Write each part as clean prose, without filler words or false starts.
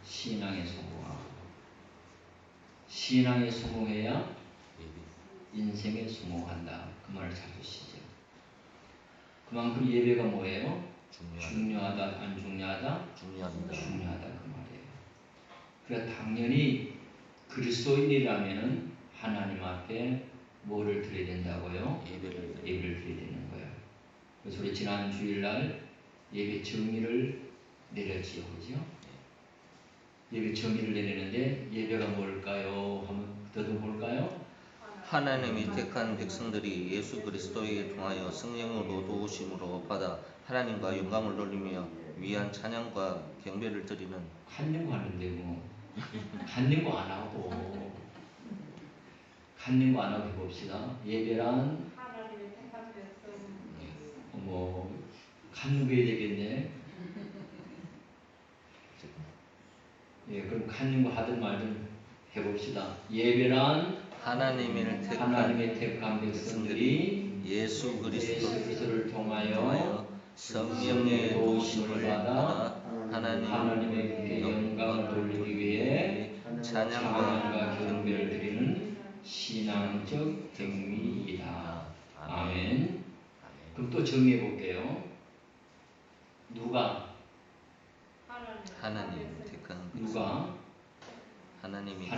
신앙에 성공하고, 신앙에 성공해야 인생에 성공한다. 그 말을 찾으시죠. 그만큼 예배가 뭐예요? 중요하다, 안 중요하다? 중요합니다. 중요하다 그 말이에요. 그러니까 당연히 그리스도인이라면은 하나님 앞에 뭐를 드려야 된다고요? 예배를 드려야 되는 거예요. 그래서 우리 지난 주일날 예배 정의를 내렸지요, 그죠? 예배 정의를 내리는데 예배가 뭘까요? 한번 더듬어볼까요? 하나님이 택한 백성들이 예수 그리스도에 통하여 성령으로 도우심으로 받아 하나님과 영광을 돌리며 위한 찬양과 경배를 드리는. 간증고 하는데 뭐 간증고 안 하고 간증고 안 하고 해봅시다. 예배란 하나님의 택한 백성. 뭐 간증해야 되겠네. 예, 그럼 간증고 하든 말든 해봅시다. 예배란 하나님의 택한 백성들이 예수 그리스도를 통하여 성령의 도우심을 받아 하나님에게 영광을 돌리기 위해 찬양과 경배를 드리는 신앙적 행위이다. 아멘. 그럼 또 정리해 볼게요. 누가? 하나님 택한 백성. 누가? 하나님의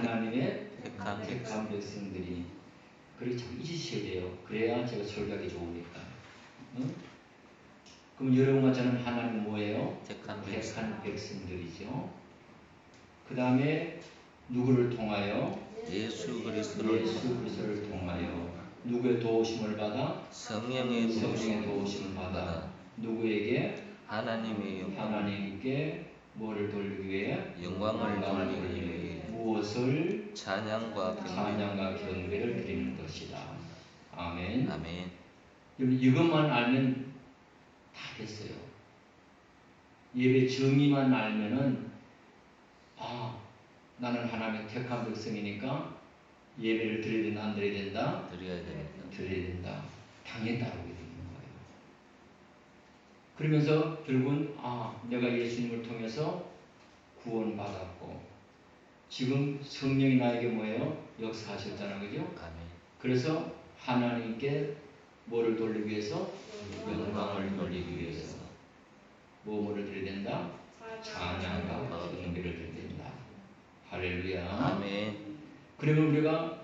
택한 백성들이. 그렇게 참 잊으셔야 돼요. 그래야 제가 설교하기 좋으니까. 응? 그럼 여러분과 저는 하나님 뭐예요? 택한 백성들이죠. 그 다음에 누구를 통하여? 예수 그리스도를 통하여 누구의 도우심을 받아? 성령의 도우심을 받아 누구에게? 하나님께 뭐를 돌리기 위해? 영광을 돌리기 위해 무엇을? 찬양과 경배를 드리는 것이다. 아멘. 아멘. 이것만 알면 다 됐어요. 예배 정의만 알면은 나는 하나님의 택한 백성이니까 예배를 드려야 된다, 안 드려야 된다? 드려야 된다. 당연히 따르게 되는 거예요. 그러면서 결국은 내가 예수님을 통해서 구원받았고 지금 성령이 나에게 뭐예요? 역사하셨잖아요. 그죠? 아멘. 그래서 하나님께 뭐를 돌리기 위해서? 영광을 돌리기 위해서 뭐를 드려야 된다? 찬양과 경배를 드려야 된다. 할렐루야. 아멘. 그러면 우리가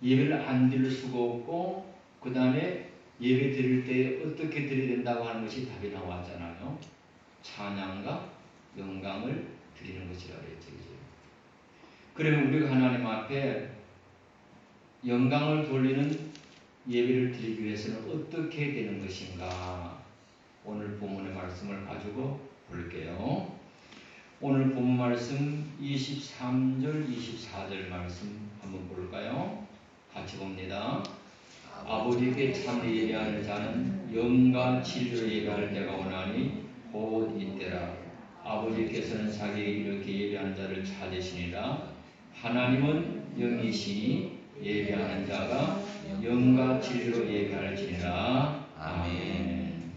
예배를 안 드릴 수가 없고 그 다음에 예배 드릴 때 어떻게 드려야 된다고 하는 것이 답이 나왔잖아요. 찬양과 영광을 드리는 것이라고 했죠. 그러면 우리가 하나님 앞에 영광을 돌리는 예배를 드리기 위해서는 어떻게 되는 것인가? 오늘 본문의 말씀을 가지고 볼게요. 오늘 본문 말씀 23절 24절 말씀 한번 볼까요? 같이 봅니다. 아버지께 참되이 예배하는 자는 영과 진리로 예배할 때가 오나니 곧 이때라. 아버지께서는 자기에게 이렇게 예배하는 자를 찾으시니라. 하나님은 영이시니 예배하는 자가 영과 진리로 예배할지니라. 아멘.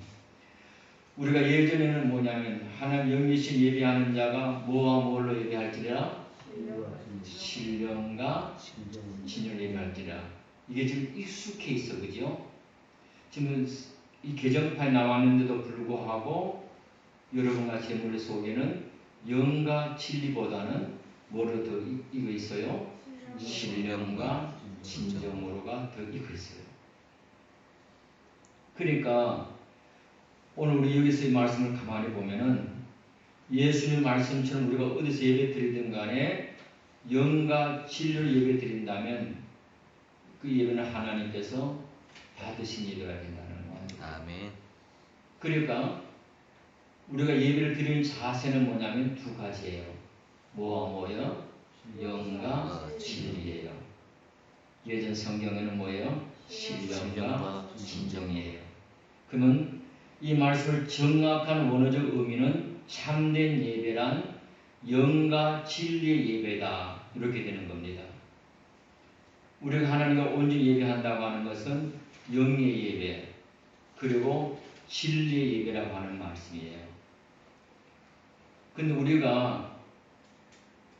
우리가 예전에는 뭐냐면 하나님 영이신 예배하는 자가 뭐와 뭘로 예배할지니라? 신령과 진리로 예배할지니라. 이게 지금 익숙해 있어, 그죠? 지금 이 개정판에 나왔는데도 불구하고 여러분과 제 머릿속에는 영과 진리보다는 뭐로 더 익어 있어요? 신령과 진정으로가 더 익어 있어요. 그러니까 오늘 우리 여기서 이 말씀을 가만히 보면은 예수님 말씀처럼 우리가 어디서 예배 드리든 간에 영과 진리로 예배 드린다면 그 예배는 하나님께서 받으신 예배가 된다는 거예요. 아멘. 그러니까 우리가 예배를 드리는 자세는 뭐냐면 두 가지예요. 뭐와 뭐요? 영과 진리예요. 예전 성경에는 뭐예요? 신령과 진정이에요. 그러면 이 말씀을 정확한 원어적 의미는 참된 예배란 영과 진리의 예배다. 이렇게 되는 겁니다. 우리가 하나님과 온전히 예배한다고 하는 것은 영의 예배 그리고 진리의 예배라고 하는 말씀이에요. 근데 우리가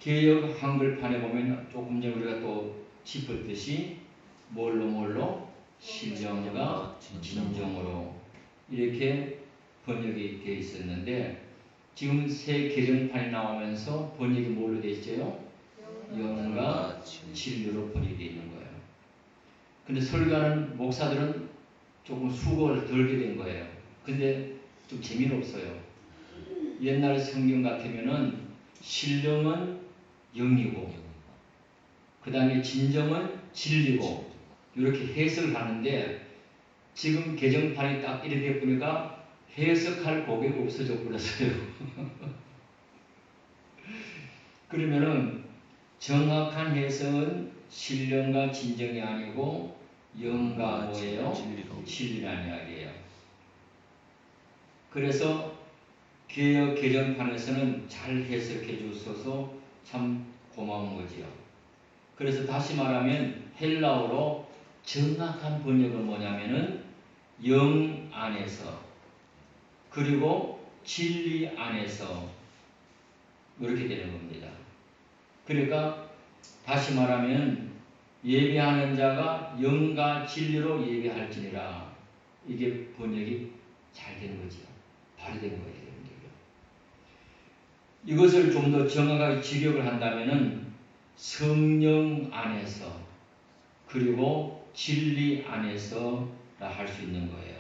개역 한글판에 보면 조금 전에 우리가 또 짚었듯이 뭘로 신령과 진정으로 이렇게 번역이 되어 있었는데 지금 새 개정판이 나오면서 번역이 뭘로 되어 있어요? 영과 진리로 번역이 되어 있는 거예요. 근데 설교하는 목사들은 조금 수고를 덜게 된 거예요. 근데 좀 재미는 없어요. 옛날 성경 같으면은 신령은 영이고 그 다음에 진정은 진리고 이렇게 해석을 하는데 지금 개정판이 딱 이렇게 보니까 해석할 고객이 없어져 버렸어요. 그러면은 정확한 해석은 신령과 진정이 아니고 영과 뭐예요? 진리란 이야기예요. 그래서 개역 개정판에서는 잘 해석해 주셔서 참 고마운 거지요. 그래서 다시 말하면 헬라어로 정확한 번역은 뭐냐면은 영 안에서 그리고 진리 안에서 이렇게 되는 겁니다. 그러니까 다시 말하면 예배하는 자가 영과 진리로 예배할지니라. 이게 번역이 잘 된 거죠. 바로 된 거예요. 이것을 좀 더 정확하게 직역을 한다면은 성령 안에서 그리고 진리 안에서라 할 수 있는 거예요.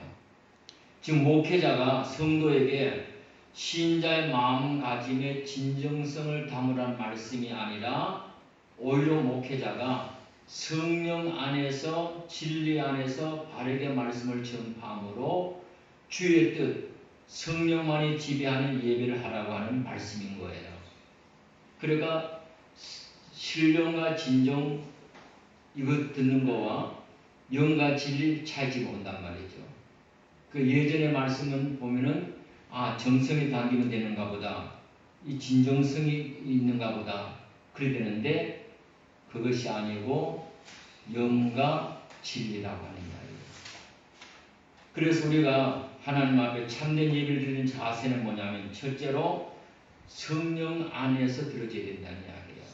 지금 목회자가 성도에게 신자의 마음가짐의 진정성을 담으라는 말씀이 아니라 오히려 목회자가 성령 안에서 진리 안에서 바르게 말씀을 전파함으로 주의 뜻 성령만이 지배하는 예배를 하라고 하는 말씀인 거예요. 그러니까 신령과 진정 이거 듣는 거와 영과 진리 차이지 못한단 말이죠. 그 예전의 말씀은 보면은 정성이 담기면 되는가 보다. 이 진정성이 있는가 보다. 그래 되는데 그것이 아니고 영과 진리라고 하는 이야기예요. 그래서 우리가 하나님 앞에 참된 예배를 드리는 자세는 뭐냐면 첫째로 성령 안에서 들어져야 된다는 이야기예요.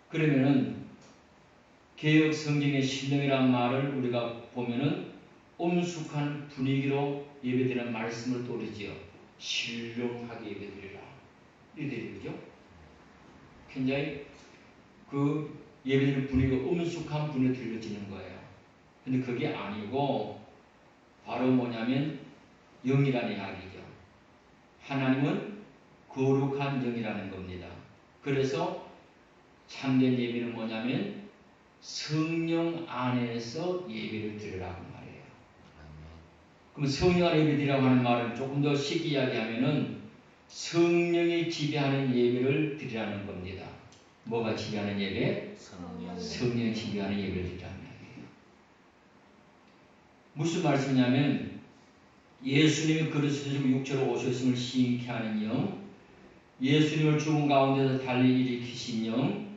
그러면은 개역 성경의 신령이라는 말을 우리가 보면은 엄숙한 분위기로 예배드리는 말씀을 떠오르지요. 신령하게 예배드리라. 이렇게 되죠. 굉장히 그 예배드리는 분위기가 엄숙한 분위기로 들려지는 거예요. 근데 그게 아니고 바로 뭐냐면 영이라는 이야기죠. 하나님은 거룩한 영이라는 겁니다. 그래서 참된 예배는 뭐냐면 성령 안에서 예배를 드리라고 말해요. 그럼 성령 안에 예배 드리라고 하는 말은 조금 더 쉽게 이야기하면은 성령이 지배하는 예배를 드리라는 겁니다. 뭐가 지배하는 예배? 성령이 지배하는 예배를 드리라는 이야기예요. 무슨 말씀이냐면 예수님이 그리스도 육체로 오셨음을 시인케 하는 영, 예수님을 죽은 가운데서 달리 일으키신 영,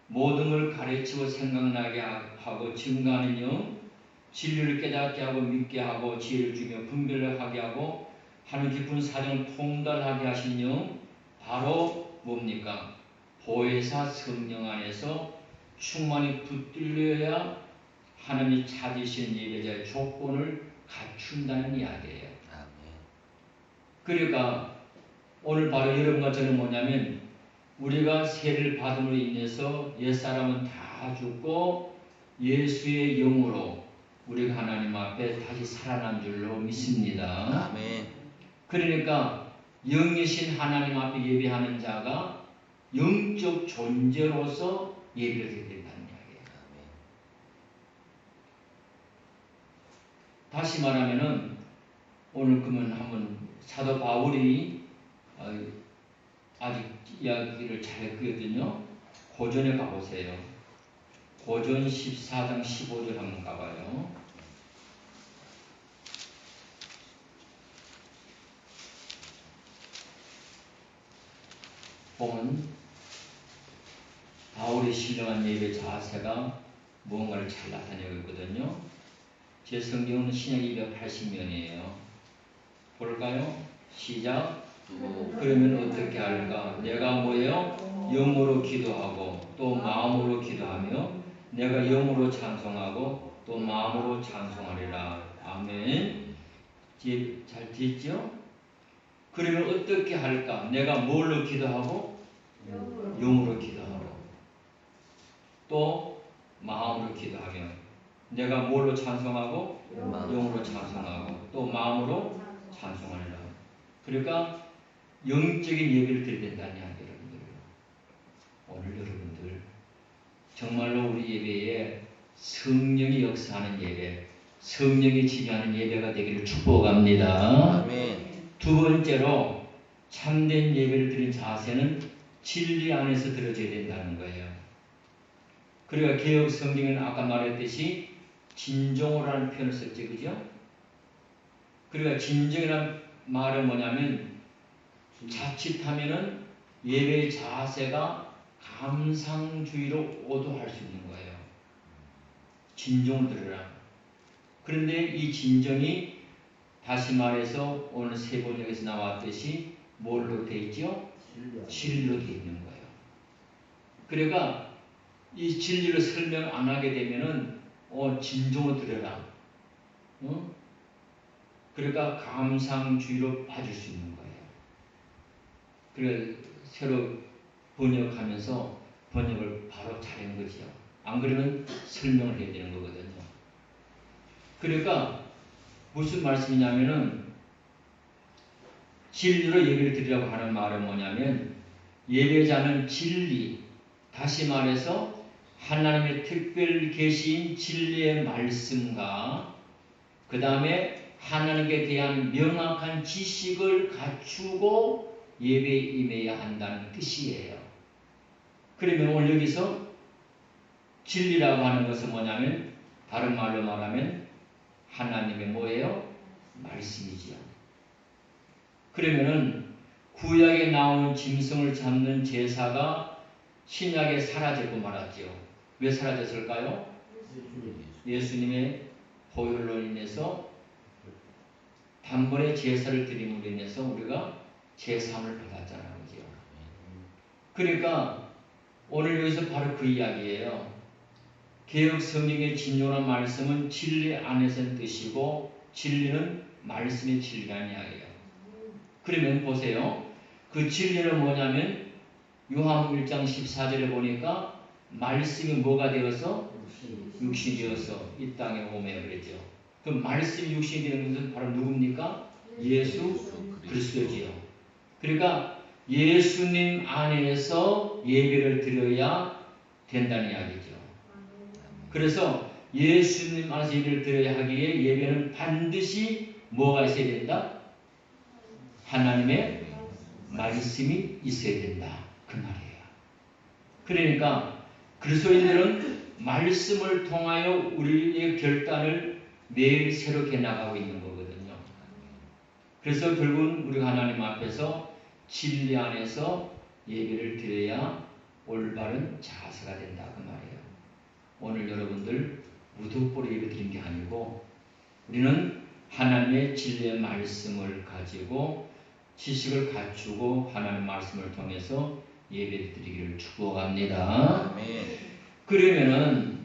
모든 걸 가르치고 생각나게 하고 증거하는 영, 진리를 깨닫게 하고 믿게 하고 지혜를 주며 분별을 하게 하고 하는 깊은 사정을 통달하게 하신 영, 바로 뭡니까? 보혜사 성령 안에서 충만히 붙들려야 하나님이 찾으신 예배자의 조건을 갖춘다는 이야기예요. 그러니까 오늘 바로 여러분과 저는 뭐냐면 우리가 세를 받음으로 인해서 옛사람은 다 죽고 예수의 영으로 우리가 하나님 앞에 다시 살아난 줄로 믿습니다. 아멘. 그러니까 영이신 하나님 앞에 예배하는 자가 영적 존재로서 예배를 드려야 된다는 이야기예요. 다시 말하면은 오늘 그러면 한번 사도 바울이 아직 이야기를 잘했거든요. 고전에 가보세요. 고전 14장 15절 한번 가봐요. 보면 바울의 신령한 예배 자세가 무언가를 잘 나타내고 있거든요. 제 성경은 신약 280면이에요. 볼까요? 시작. 그러면 어떻게 할까? 내가 뭐예요? 영으로 기도하고 또 마음으로 기도하며 내가 영으로 찬송하고 또 마음으로 찬송하리라. 아멘. 잘 됐죠? 그러면 어떻게 할까? 내가 뭘로 기도하고 영으로 기도하고 또 마음으로 기도하며 내가 뭘로 찬송하고 영으로 찬송하고 또 마음으로 찬송하리라. 그러니까 영적인 예배를 드려야 된다는 이야기 여러분들. 오늘 여러분들 정말로 우리 예배에 성령이 역사하는 예배, 성령이 지배하는 예배가 되기를 축복합니다. 아멘. 두 번째로 참된 예배를 드린 자세는 진리 안에서 드려져야 된다는 거예요. 그러니까 개혁 성경에는 아까 말했듯이 진정으로라는 표현을 썼죠, 그죠? 그러니까 진정이라는 말은 뭐냐면 자칫하면은 예배의 자세가 감상주의로 오도할 수 있는 거예요. 진정을 들으라. 그런데 이 진정이 다시 말해서 오늘 세 번역에서 나왔듯이 뭘로 되어 있죠? 진리로 되어 있는 거예요. 그러니까 이 진리를 설명 안 하게 되면은 진정으로 들으라. 그러니까 감상주의로 빠질 수 있는 거예요. 그래 새로 번역하면서 번역을 바로 잘한 거지요. 안 그러면 설명을 해야 되는 거거든요. 그러니까 무슨 말씀이냐면은 진리로 예배를 드리라고 하는 말은 뭐냐면 예배자는 진리, 다시 말해서 하나님의 특별 계시인 진리의 말씀과 그 다음에 하나님께 대한 명확한 지식을 갖추고 예배에 임해야 한다는 뜻이에요. 그러면 오늘 여기서 진리라고 하는 것은 뭐냐면 다른 말로 말하면 하나님의 뭐예요? 말씀이지요. 그러면은 구약에 나오는 짐승을 잡는 제사가 신약에 사라지고 말았지요. 왜 사라졌을까요? 예수님의 보혈로 인해서 단번에 제사를 드림으로 인해서 우리가 제사함을 받았잖아요. 그죠? 그러니까 오늘 여기서 바로 그 이야기예요. 개혁 성경의 진정한 말씀은 진리 안에서는 뜻이고 진리는 말씀의 진리라는 이야기예요. 그러면 보세요. 그 진리는 뭐냐면 요한복음 1장 14절에 보니까 말씀이 뭐가 되어서 육신이 되어서 이 땅에 오매 그랬죠. 그 말씀이 육신이 되는 것은 바로 누굽니까? 예수 그리스도지요. 그러니까 예수님 안에서 예배를 드려야 된다는 이야기죠. 그래서 예수님 안에서 예배를 드려야 하기에 예배는 반드시 뭐가 있어야 된다? 하나님의 말씀이 있어야 된다. 그 말이에요. 그러니까 그리스도인들은 말씀을 통하여 우리의 결단을 매일 새롭게 나가고 있는 거거든요. 그래서 결국은 우리가 하나님 앞에서 진리 안에서 예배를 드려야 올바른 자세가 된다. 그 말이에요. 오늘 여러분들 무덤보로 예배 드린 게 아니고 우리는 하나님의 진리의 말씀을 가지고 지식을 갖추고 하나님 말씀을 통해서 예배 드리기를 축복합니다. 그러면은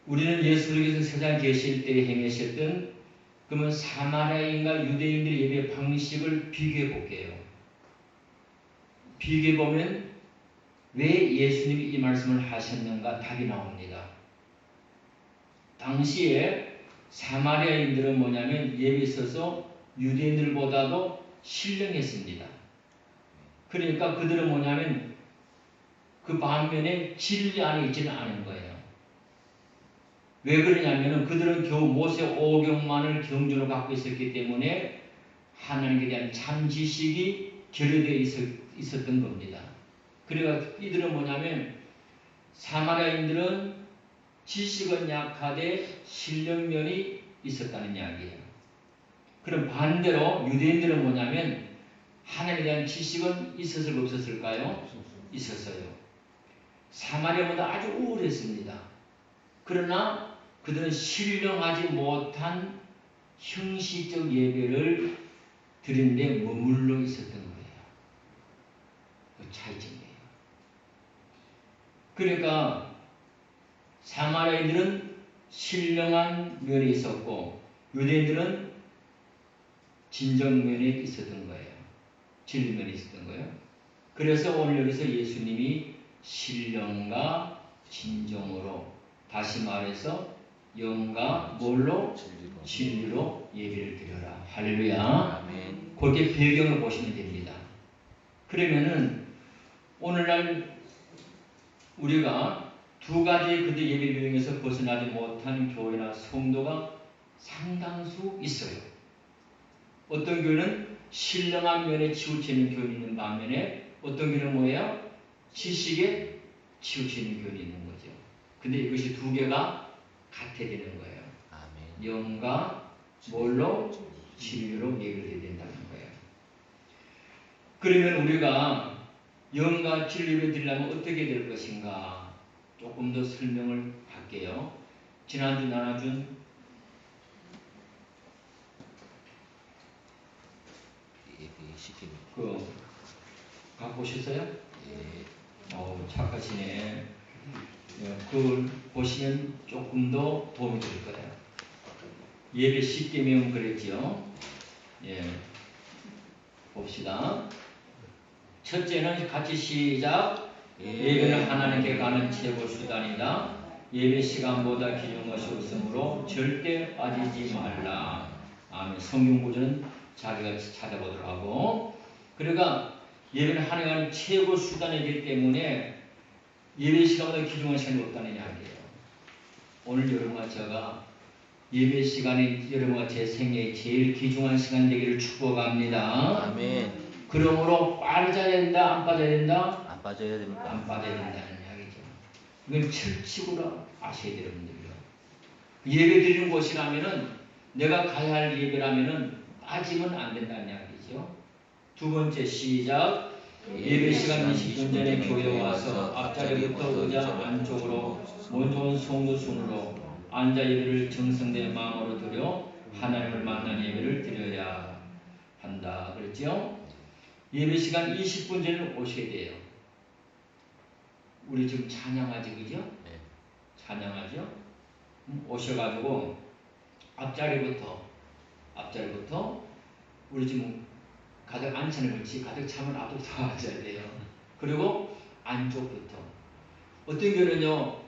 우리는 예수님께서 세상에 계실 때 행하셨던 그러면 사마리아인과 유대인들의 예배 방식을 비교해 볼게요. 비교해 보면 왜 예수님이 이 말씀을 하셨는가 답이 나옵니다. 당시에 사마리아인들은 뭐냐면 예배에 있어서 유대인들보다도 신령했습니다. 그러니까 그들은 뭐냐면 그 반면에 진리 안에 있지는 않은 거예요. 왜 그러냐면은 그들은 겨우 모세 오경만을 경주로 갖고 있었기 때문에 하나님에 대한 참 지식이 결여되어 있었던 겁니다. 그러니까 이들은 뭐냐면 사마리아인들은 지식은 약하되 신령면이 있었다는 이야기예요. 그럼 반대로 유대인들은 뭐냐면 하나님에 대한 지식은 있었을까 없었을까요? 있었어요. 사마리아보다 아주 우월했습니다. 그러나 그들은 신령하지 못한 형식적 예배를 드리는데 머물러 있었던 거예요. 그 차이점이에요. 그러니까 사마리아인들은 신령한 면이 있었고 유대인들은 진정면이 있었던 거예요. 진리면이 있었던 거예요. 그래서 오늘 여기서 예수님이 신령과 진정으로, 다시 말해서 영과 뭘로? 진리로 예배를 드려라. 할렐루야. 아멘. 그렇게 배경을 보시면 됩니다. 그러면은 오늘날 우리가 두 가지 그때 예배 유형에서 벗어나지 못한 교회나 성도가 상당수 있어요. 어떤 교회는 신령한 면에 치우치는 교회는 있는 반면에 어떤 교회는 뭐예요? 지식에 치우치는 교회는 있는 거죠. 근데 이것이 두 개가 같아야 되는 거예요. 아멘. 영과 뭘로? 진리로 예배를 해야 된다는 거예요. 그러면 우리가 영과 진리를 드리려면 어떻게 될 것인가? 조금 더 설명을 할게요. 지난주 나눠준 예배시키는. 그 갖고 오셨어요? 예. 착하시네. 그걸 보시면 조금 더 도움이 될 거예요. 예배 쉽게 배우면 그랬지요. 예. 봅시다. 첫째는 같이 시작. 예배는 하나님께 가는 최고 수단이다. 예배 시간보다 귀중한 것이 없으므로 절대 빠지지 말라. 아멘. 성경 구절은 자기가 찾아보도록 하고. 그러니까 예배는 하나님께 가는 최고 수단이기 때문에 예배 시간보다 귀중한 시간이 없다는 이야기예요. 오늘 여러분과 제가 예배 시간이 여러분과 제 생애의 제일 귀중한 시간 되기를 축복합니다. 아멘. 그러므로 빠져야 된다, 안 빠져야 된다? 안 빠져야 됩니다. 안 빠져야 된다는 이야기죠. 이건 철칙으로 아셔야 돼요, 여러분들요. 예배 드리는 곳이라면은 내가 가야 할 예배라면은 빠지면 안 된다는 이야기죠. 두 번째 시작. 예배 시간 20분 전에 교회에 와서 앞자리부터 의자 안쪽으로 먼저 온 성도 순으로 앉아 예배를 정성된 마음으로 드려 하나님을 만난 예배를 드려야 한다. 그랬죠? 예배 시간 20분 전에 오셔야 돼요. 우리 지금 찬양하지, 그죠? 네. 찬양하죠? 오셔가지고 앞자리부터 우리 지금 가득 앉혀는 그렇지 가득 차면 앞부터 앉아야 돼요. 그리고 안쪽부터 어떤 경우는요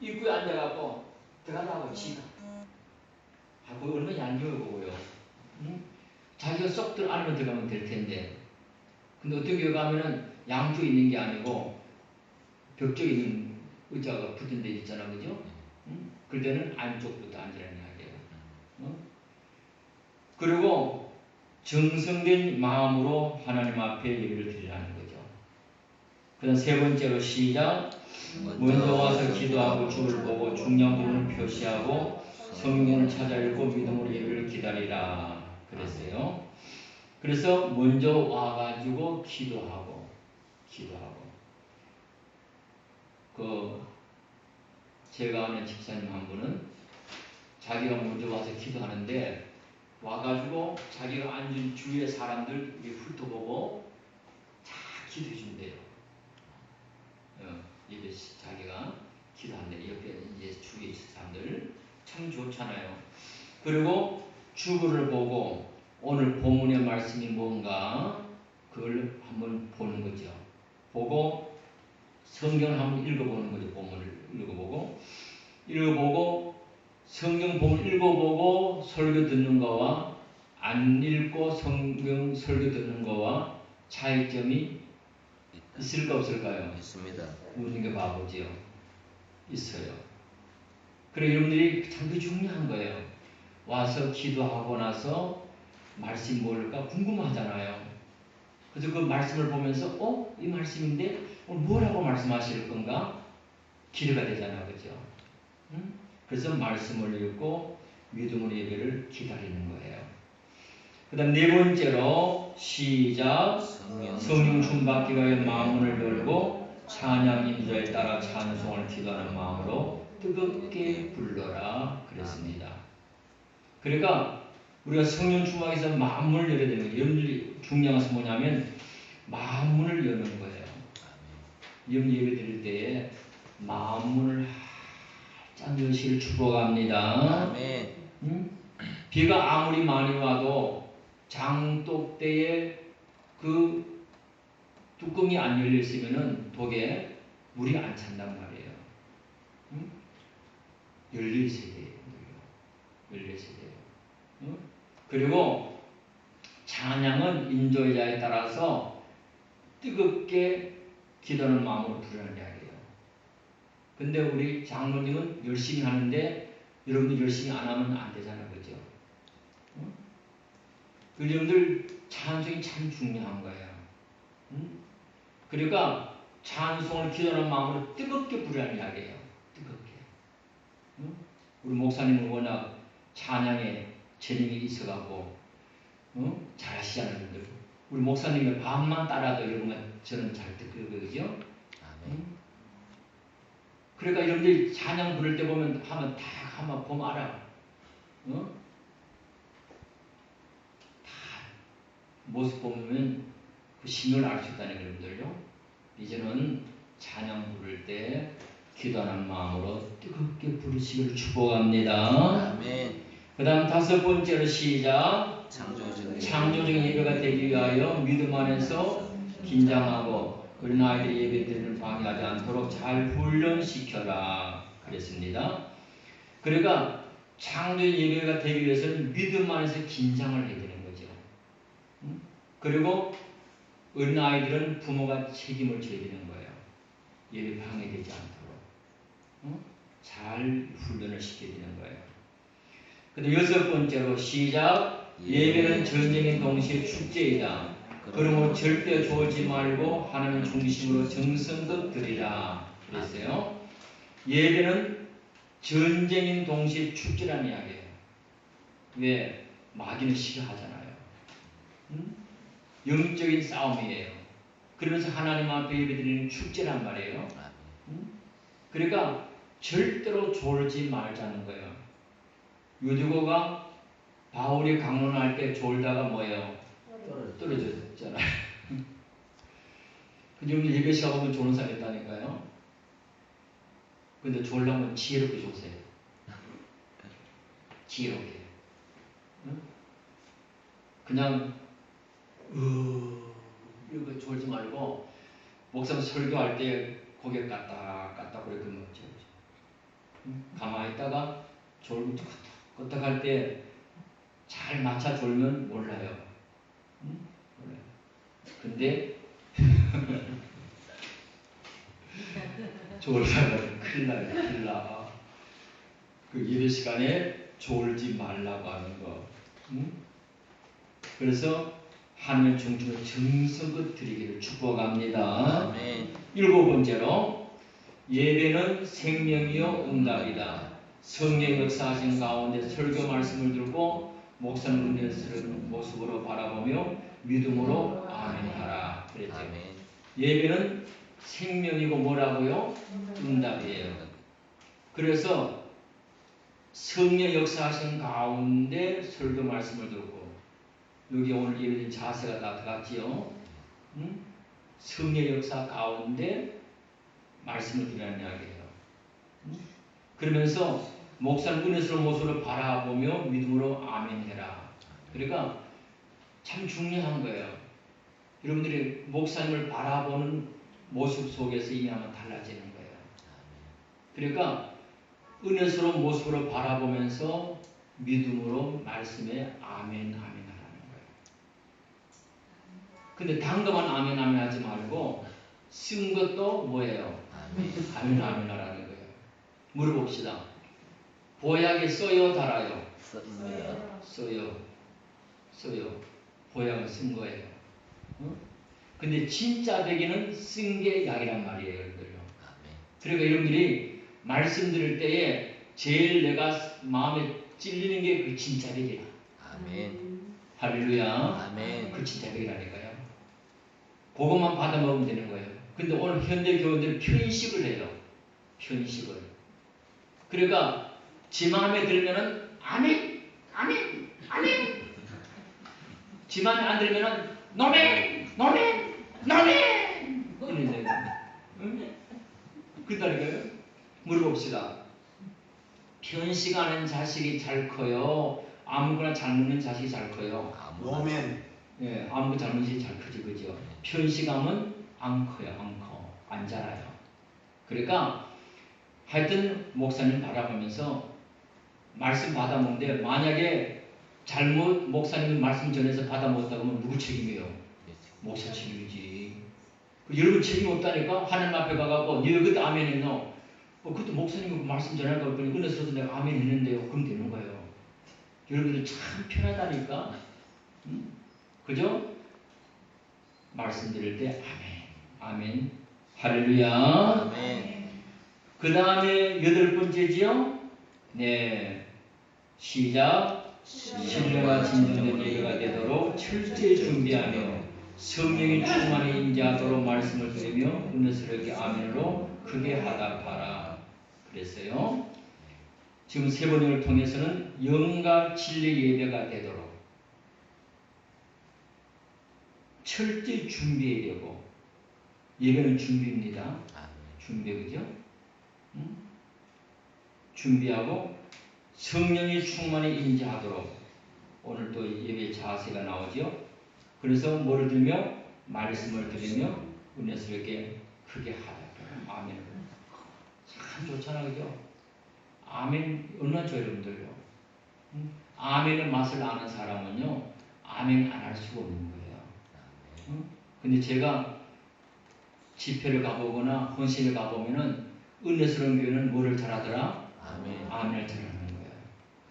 입구에 앉아갖고 들어가라고 지가 거기 얼마나 얄미워 보고요. 자기가 쏙 안으로 들어가면 될 텐데 근데 어떤 경우 가면은 양쪽에 있는 게 아니고 벽 쪽에 있는 의자가 붙은 데 있잖아, 그죠? 그럴 때는 안쪽부터 앉으라는 이야기예요. 그리고 정성된 마음으로 하나님 앞에 예배를 드리라는 거죠. 그 다음 세 번째로 시작. 먼저 와서 기도하고 주를 보고 중요한 부분을 표시하고 성경을 찾아 읽고 믿음으로 예배를 기다리라 그랬어요. 그래서 먼저 와가지고 기도하고 제가 아는 집사님 한 분은 자기가 먼저 와서 기도하는데 와가지고 자기가 앉은 주위의 사람들 훑어보고 다 기도해 준대요. 예배 자기가 기도한대. 옆에 이제 주위의 사람들 참 좋잖아요. 그리고 주부를 보고 오늘 본문의 말씀이 뭔가 그걸 한번 보는 거죠. 보고 성경을 한번 읽어보는 거죠. 본문을 읽어보고 성경 본문 읽어보고 설교 듣는 거와 안 읽고 성경 설교 듣는 거와 차이점이 있을까 없을까요? 있습니다. 우는 게 바보지요. 있어요. 그래 여러분들이 참 중요한 거예요. 와서 기도하고 나서 말씀이 뭘까 궁금하잖아요. 그래서 그 말씀을 보면서 이 말씀인데 오늘 뭐라고 말씀하실 건가 기대가 되잖아요. 그죠? 그래서 말씀을 읽고 믿음으로 예배를 기다리는 거예요. 그 다음 네 번째로 시작. 성령 충받기 위하여 마음문을 열고 찬양 인도에 따라 찬송을 기도하는 마음으로 뜨겁게 불러라 그랬습니다. 그러니까 우리가 성령 충만해서 마음문을 열어야 되는 거예요. 여러분들이 중요한 것은 뭐냐면 마음문을 여는 거예요. 여러분 예배 드릴 때에 마음문을 활짝 여시기를 축복합니다. 아멘. 비가 아무리 많이 와도 장독대에 그 뚜껑이 안 열려 있으면은 독에 물이 안 찬단 말이에요. 열려 있어야 돼요. 열려 있어야 돼요. 그리고 찬양은 인도자에 따라서 뜨겁게 기도하는 마음으로 부르는 이야기예요. 근데 우리 장로님은 열심히 하는데 여러분들 열심히 안 하면 안 되잖아요. 그죠? 여러분들 찬송이 참 중요한 거예요. 그러니까 찬송을 기도하는 마음으로 뜨겁게 부르는 이야기예요. 뜨겁게. 우리 목사님은 워낙 찬양에 재능이 있어가고 잘하시잖아요. 여러분들. 우리 목사님의 반만 따라도 여러분 저는 잘 듣거든요. 그죠? 그러니까 여러분들 찬양 부를 때 보면 하면 다 한번 보면 알아. 다 모습 보면 그 신을 알 수 있다는 여러분들요. 이제는 찬양 부를 때 기도하는 마음으로 뜨겁게 부르시기를 축복합니다. 아멘. 그 다음 다섯 번째로 시작. 창조적인 예배가 되기 위하여 믿음 안에서 긴장하고 어린아이들이 예배드리는 방해하지 않도록 잘 훈련시켜라 그랬습니다. 그러니까 창조 예배가 되기 위해서는 믿음 안에서 긴장을 해야 되는 거죠. 그리고 어린아이들은 부모가 책임을 져야 되는 거예요. 예배 방해되지 않도록 잘 훈련을 시켜야 되는 거예요. 근데 여섯 번째로 시작. 예배는 전쟁인 동시에 축제이다. 그러므로 절대 졸지 말고 하나님 중심으로 정성껏 드리라 그랬어요. 예배는 전쟁인 동시에 축제라는 이야기예요. 왜? 마귀는 싫어하잖아요. 영적인 싸움이에요. 그러면서 하나님 앞에 예배드리는 축제란 말이에요. 그러니까 절대로 졸지 말자는 거예요. 유두고가 바울이 강론할 때 졸다가 뭐예요? 떨어졌잖아요. 근데 오늘 예배 시간 보면 졸는 사람이 있다니까요. 근데 졸려면 지혜롭게 조세요. 지혜롭게. 그냥 이거 졸지 말고 목사님 설교할 때 고개 까딱까딱 그렇게 먹죠. 가만히 있다가 졸고 끄떡끄떡 할 때 잘 맞춰 졸면 몰라요. 몰라요. 근데 졸다가 큰일 나요. 큰일 나. 그 예배 시간에 졸지 말라고 하는 거. 그래서 하나님의 중심으로 정성껏 드리기를 축복합니다. 아멘. 일곱 번째로 예배는 생명이요 응답이다. 성령 역사하신 가운데 설교 말씀을 들고 목사님 은혜스러운 모습으로 바라보며 믿음으로 아멘하라 그랬죠. 아멘. 예배는 생명이고 뭐라고요? 응답이에요. 그래서 성령 역사하신 가운데 설교 말씀을 듣고 여기 오늘 예배드린 자세가 다 들어갔지요. 성령 역사 가운데 말씀을 드리는 이야기예요. 그러면서 목사님 은혜스러운 모습을 바라보며 믿음으로 아멘해라. 그러니까 참 중요한 거예요. 여러분들이 목사님을 바라보는 모습 속에서 이미 아마 달라지는 거예요. 그러니까 은혜스러운 모습으로 바라보면서 믿음으로 말씀에 아멘 아멘 하라는 거예요. 근데 당금한 아멘 아멘 하지 말고 쓴 것도 뭐예요? 아멘 아멘 하라는 거예요. 물어봅시다. 보약에 써요 달아요? 써요. 보약을 쓴 거예요. 근데 진짜 되기는 쓴 게 약이란 말이에요. 여러분들요. 그러니까 여러분들이 말씀 들을 때에 제일 내가 마음에 찔리는 게 그 진짜 되기라. 아멘. 할렐루야. 아멘. 그 진짜 되기라니까요. 그것만 받아 먹으면 되는 거예요. 근데 오늘 현대 교원들은 편식을 해요. 편식을. 그러니까 지 마음에 들면은 아멘, 아멘, 아멘 지만 안 들으면은 노멘 이러세요. 응? 그러니까요. 물어봅시다. 편식하는 자식이 잘 커요? 아무거나 잘 먹는 자식이 잘 커요? 노멘. 예, 아무거나 잘 먹는 자식이 잘 크지, 그죠? 편식하면 안 커요, 안 자라요. 그러니까 하여튼 목사님 바라보면서 말씀 받아 먹는데 만약에 잘못 목사님 말씀 전해서 받아 먹었다고 하면 누구 책임이에요? 목사 책임이지. 여러분 책임 없다니까? 하나님 앞에 가갖고 니 왜 그때 아멘 했노? 그때 목사님 말씀 전할 거 보니 은혜스러워서 내가 아멘 했는데요. 그럼 되는 거예요. 여러분들 참 편하다니까? 응? 그죠? 말씀 드릴 때 아멘 할렐루야. 아멘. 그 다음에 8번째지요? 네. 시작. 신뢰가 진정된 예배가 되도록 철저히 준비하며 성령이 충만히 임재하도록 말씀을 들으며 은혜스럽게 아멘으로 크게 하답하라. 그랬어요. 지금 세 번을 통해서는 영과 진리 예배가 되도록 철저히 준비해야 되고, 예배는 준비입니다. 준비, 그죠? 응? 준비하고 성령이 충만히 임재하도록 오늘 또 예배 자세가 나오죠. 그래서 뭐를 들으며 말씀을 들으며 은혜스럽게 크게 하라. 아멘. 참 좋잖아, 그죠? 아멘 얼마나 좋아요, 여러분들요. 응? 아멘의 맛을 아는 사람은요, 아멘 안 할 수가 없는 거예요. 응? 근데 제가 집회를 가보거나 헌신을 가보면은 은혜스러운 교회는 뭐를 잘하더라? 아멘을 잘하는 거예요.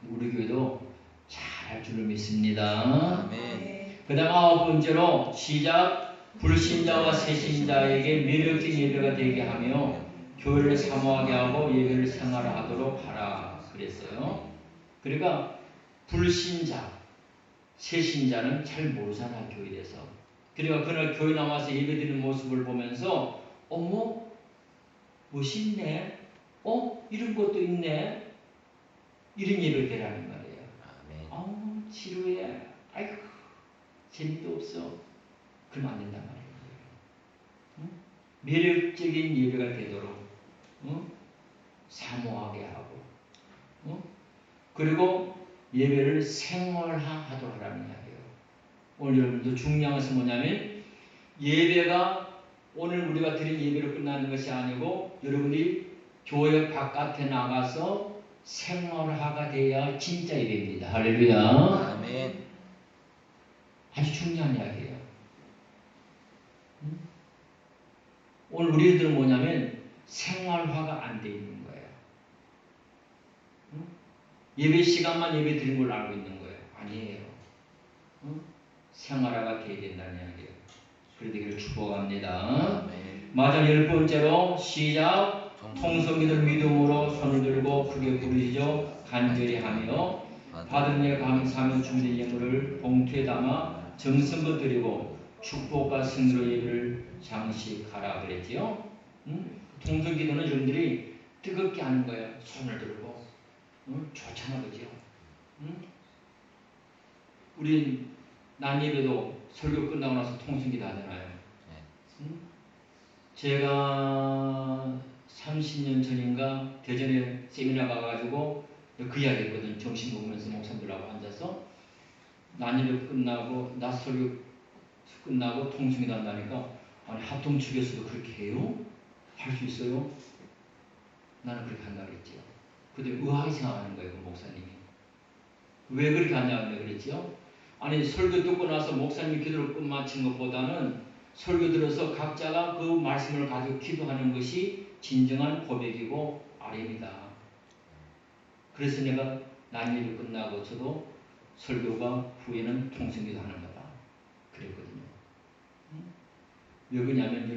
우리 교회도 잘할 줄을 믿습니다. 아멘. 그 다음 9번째로 시작. 불신자와 새신자에게 매력적인 예배가 되게 하며 교회를 사모하게 하고 예배를 생활하도록 하라 그랬어요. 그러니까 불신자, 새신자는 잘 모르잖아, 교회에 대해서. 그러니까 그날 교회 나와서 예배드리는 모습을 보면서 어머 멋있네, 이런 것도 있네, 이런 예배를 드리라는 말이에요. 지루해, 아이고 재미도 없어. 그러면 안 된단 말이에요. 응? 매력적인 예배가 되도록 사모하게 하고, 그리고 예배를 생활화하도록 하라는 이야기예요. 오늘 여러분도 중요한 것은 뭐냐면 예배가 오늘 우리가 드린 예배로 끝나는 것이 아니고 여러분이 교회 바깥에 나가서 생활화가 돼야 진짜 예배입니다. 할렐루야. 아멘. 아주 중요한 이야기예요. 오늘 우리들은 뭐냐면 생활화가 안 돼 있는 거예요. 예배 시간만 예배 드린 걸로 알고 있는 거예요. 아니에요. 생활화가 돼야 된다는 이야기예요. 그러기를 축복합니다. 마지막 10번째로 시작. 통성기들 믿음으로 손을 들고 크게 부르시죠. 간절히 하며 받은 일 감사하며 준비된 예물을 봉투에 담아 정성껏 드리고 축복과 승리로 예배를 장식하라 그랬지요. 통성기도는 여러분들이 뜨겁게 하는 거예요. 손을 들고. 좋잖아, 그죠? 우리 난예배도 설교 끝나고 나서 통성기도 하잖아요. 제가 30년 전인가 대전에 세미나 가가지고 그 이야기 했거든. 점심 먹으면서 목사님들하고 앉아서 난예배 끝나고 낮 설교 끝나고 통성기도 한다니까, 아니 합동축에서도 그렇게 해요? 할 수 있어요? 나는 그렇게 한다 그랬죠. 근데 의아하게 생각하는 거예요, 그 목사님이. 왜 그렇게 하냐고 그랬죠? 아니 설교 듣고 나서 목사님이 기도를 끝마친 것보다는 설교 들어서 각자가 그 말씀을 가지고 기도하는 것이 진정한 고백이고 아뢰입니다. 그래서 내가 난예배 끝나고 저도 설교가 후에는 통성기도 하는 거다 그랬거든요. 왜 그러냐면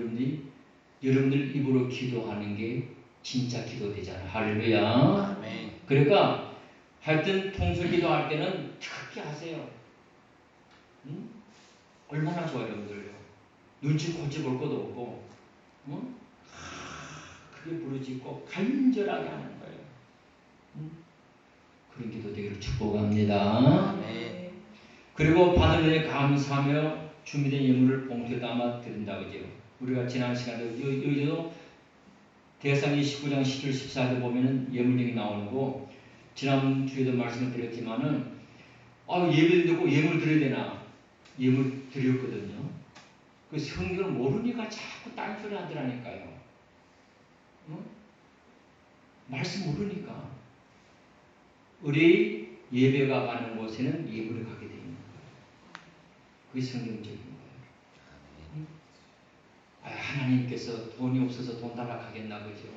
여러분들 입으로 기도하는 게 진짜 기도 되잖아요. 할렐루야. 그러니까 하여튼 통성기도 할 때는 특히 하세요. 얼마나 좋아요, 여러분들요. 눈치 고치 볼 것도 없고, 크게 부르짖고 간절하게 하는 거예요. 그런 기도 되기를 축복합니다. 그리고 받은 은혜 감사하며 준비된 예물을 봉투에 담아 드린다 그죠. 우리가 지난 시간에 여기도 대상 29장 10절 14절 보면은 예물등이 나오는 거 지난 주에도 말씀을 드렸지만은 예배도 듣고 예물 드려야 되나 예물 드렸거든요. 그 성경을 모르니까 자꾸 딴소리 하더라니까요. 말씀 모르니까 우리 예배가 가는 곳에는 예물이 가게 되는 거예요. 그게 성경적인 거예요. 하나님께서 돈이 없어서 돈 달라 가겠나 그죠?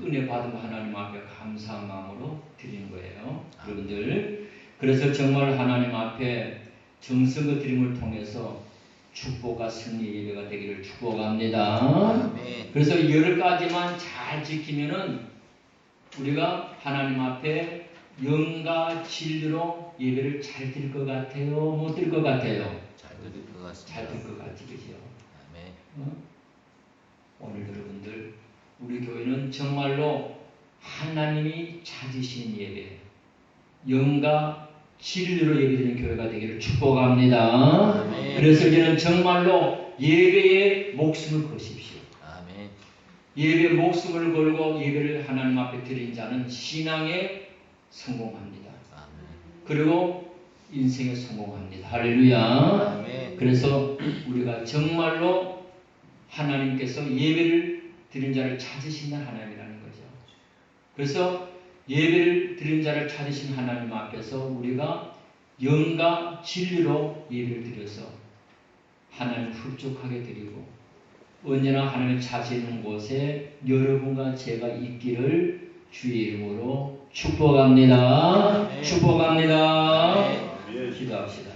은혜 받은 하나님 앞에 감사한 마음으로 드리는 거예요. 여러분들 그래서 정말 하나님 앞에 정성의 드림을 통해서 축복과 승리 예배가 되기를 축복합니다. 그래서 10가지만 잘 지키면은 우리가 하나님 앞에 영과 진리로 예배를 잘 드릴 것 같아요? 못 드릴 것 같아요? 잘 드릴 것 같습니다. 잘 드릴 것 같지, 그죠? 아멘. 오늘 여러분들 우리 교회는 정말로 하나님이 찾으신 예배, 영과 진리로 예배드리는 교회가 되기를 축복합니다. 아멘. 그래서 이제는 정말로 예배에 목숨을 거십시오. 아멘. 예배에 목숨을 걸고 예배를 하나님 앞에 드린 자는 신앙에 성공합니다. 아멘. 그리고 인생에 성공합니다. 할렐루야. 아멘. 그래서 우리가 정말로 하나님께서 예배를 드린 자를 찾으시는 하나님이라는 거죠. 그래서 예배를 드린 자를 찾으신 하나님 앞에서 우리가 영과 진리로 예배를 드려서 하나님 흡족하게 드리고 언제나 하나님을 찾으시는 곳에 여러분과 제가 있기를 주의 이름으로 축복합니다. 네. 축복합니다. 네. 기도합시다.